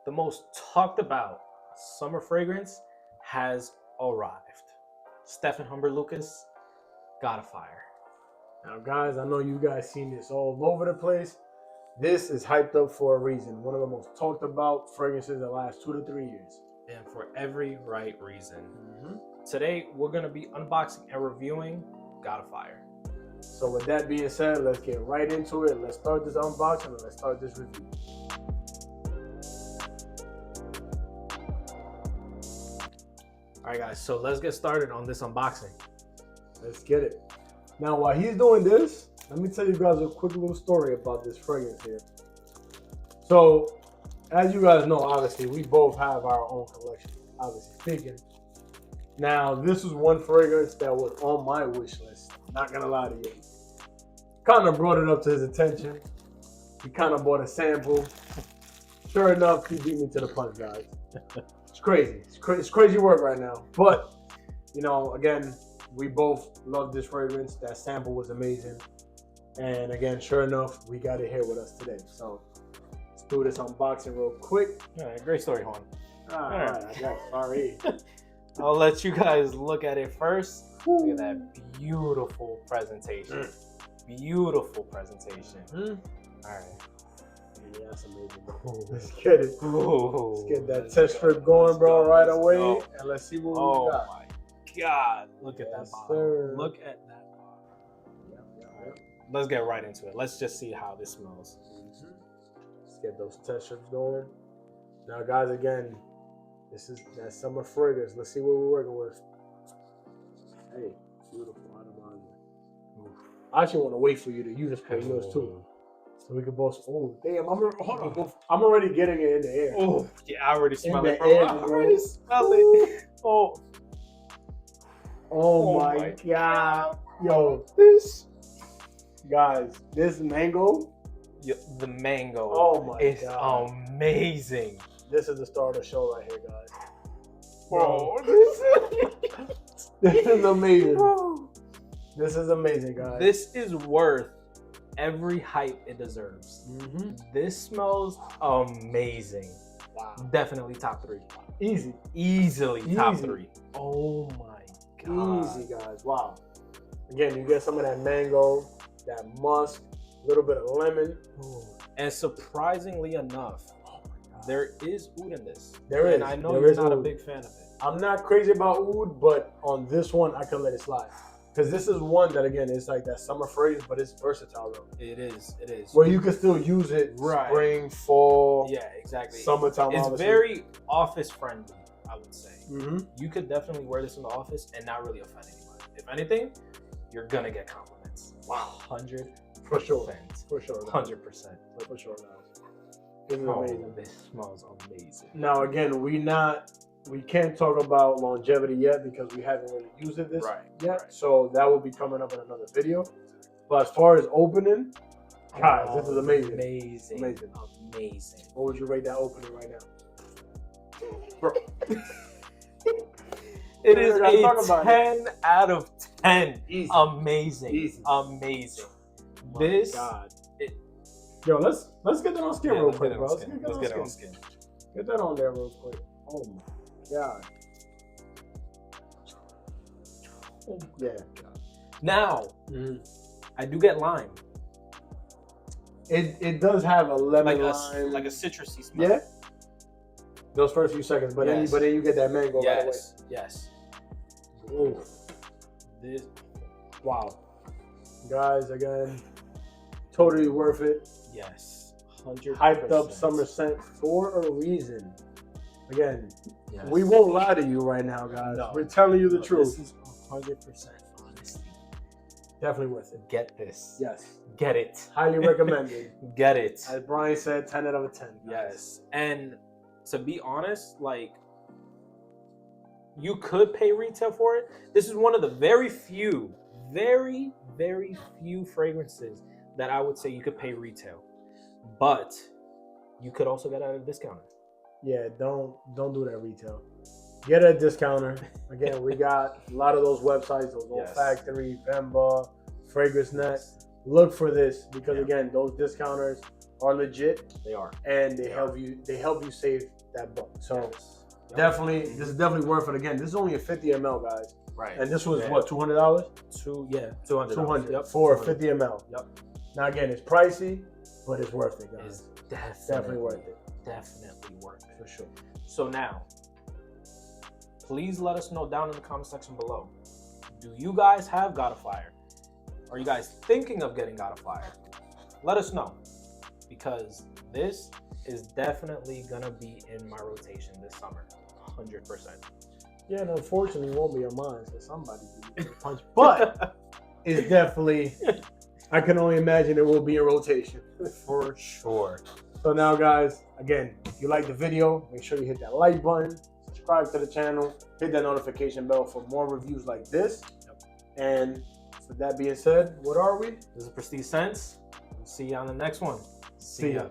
the most talked about summer fragrance has arrived. Stephane Humbert Lucas, got a fire. Now, guys, I know you guys seen this all over the place. This is hyped up for a reason. One of the most talked about fragrances in the last 2 to 3 years. And for every right reason. Today, we're going to be unboxing and reviewing Got a Fire. So with that being said, let's get right into it. Let's start this unboxing and let's start this review. All right, guys, so let's get started on this unboxing. Let's get it. Now, while he's doing this, let me tell you guys a quick little story about this fragrance here. So, as you guys know, obviously, we both have our own collection, obviously speaking. Now, this was one fragrance that was on my wish list. Not gonna lie to you. Kind of brought it up to his attention. He kind of bought a sample. Sure enough, he beat me to the punch, guys. It's crazy. It's crazy work right now. But, you know, again, we both love this fragrance. That sample was amazing. And again, sure enough, we got it here with us today. So let's do this unboxing real quick. All right, great story, Juan. All right, I got sorry. I'll let you guys look at it first. Look at that beautiful presentation. Beautiful presentation. All right. Yeah, that's amazing. Let's get it. Ooh, Let's get that test strip going, bro, right away. Go. And let's see what Oh we got. my God. Look at that Yes, bottle. sir. Look at that bottle. Let's get right into it. Let's just see how this smells. Let's get those test strips going. Now, guys, again, this is that summer fragrance. Let's see what we're working with. Hey, beautiful. I actually want to wait for you to use spray yours too, so we can both. Oh, damn! I'm already getting it in the air. Oh, yeah, I already smell it, the air, bro. I bro. already smell it. Oh, oh my God. Yo, this. guys, this mango. The mango. Oh my is God. amazing. This is the star of the show right here, guys. Bro, This is amazing. Bro. This is amazing, guys. This is worth every hype it deserves. This smells amazing. Wow. Definitely top 3. Easily Top 3. Oh my God. Easy, guys. Wow. Again, you get some of that mango, that musk, a little bit of lemon. And surprisingly enough, there is oud in this. There and is. I know There you're is not a oud. big fan of it. I'm not crazy about oud, but on this one, I can let it slide. Because this is one that, again, it's like that summer fragrance, but it's versatile, though. It is. Where you can still use it spring, fall, Yeah, exactly. summertime, It's obviously. very office friendly, I would say. Mm-hmm. You could definitely wear this in the office and not really offend anybody. If anything, you're gonna get compliments. Wow, 100%. For sure. For sure. 100%. For sure, guys. This is Oh, amazing. this smells amazing. Now, again, we can't talk about longevity yet because we haven't really used it yet. Right. So that will be coming up in another video. But as far as opening, guys, this is amazing. Amazing. What would you rate that opening right now? Bro. It is I gotta talk a about 10 out of 10. Easy. Amazing. Easy. Amazing. My This. God. Yo, let's get that on skin real quick, bro. Let's get it on skin. Get that on there real quick. Oh my God. Oh my Yeah. God. Now, I do get lime. It does have a lemon lime. like a citrusy smell. Yeah. Those first few seconds, but Yes. then you get that mango right away. Yes. Ooh. This. Wow. Guys, again, totally worth it. Yes. 100%. Hyped up summer scent for a reason. Again, Yes. we won't lie to you right now, guys. No. We're telling you the truth. This is 100% honesty. Definitely worth it. Get this. Yes. Get it. Highly recommended. Get it. As Brian said, 10 out of 10. Guys. Yes. And to be honest, like, you could pay retail for it. This is one of the very few fragrances that I would say you could pay retail. But you could also get it at a discounter. Yeah, don't do that retail. Get a discounter. Again, we got a lot of those websites, those old Factory, Bemba, Fragrance Net. Look for this because again, those discounters are legit. They are. And they help you save that buck. So Yep. definitely, this is definitely worth it. Again, this is only a 50 ml, guys. Right. And this was Yeah. what, $200? 200. 200 Yep. for 200. 50 ml. Yep. Now again, it's pricey, but it's worth it, guys. It's Definitely worth it. Definitely worth it. For sure. So now, please let us know down in the comment section below. Do you guys have God of Fire? Are you guys thinking of getting God of Fire? Let us know, because this is definitely gonna be in my rotation this summer, 100%. Yeah, and unfortunately, it won't be on mine, so somebody can get a punch. But it's definitely, I can only imagine it will be in rotation. For sure. So now, guys, again, if you like the video, make sure you hit that like button, subscribe to the channel, hit that notification bell for more reviews like this. Yep. And with that being said, what are we? This is Prestige Sense. We'll see you on the next one. See ya.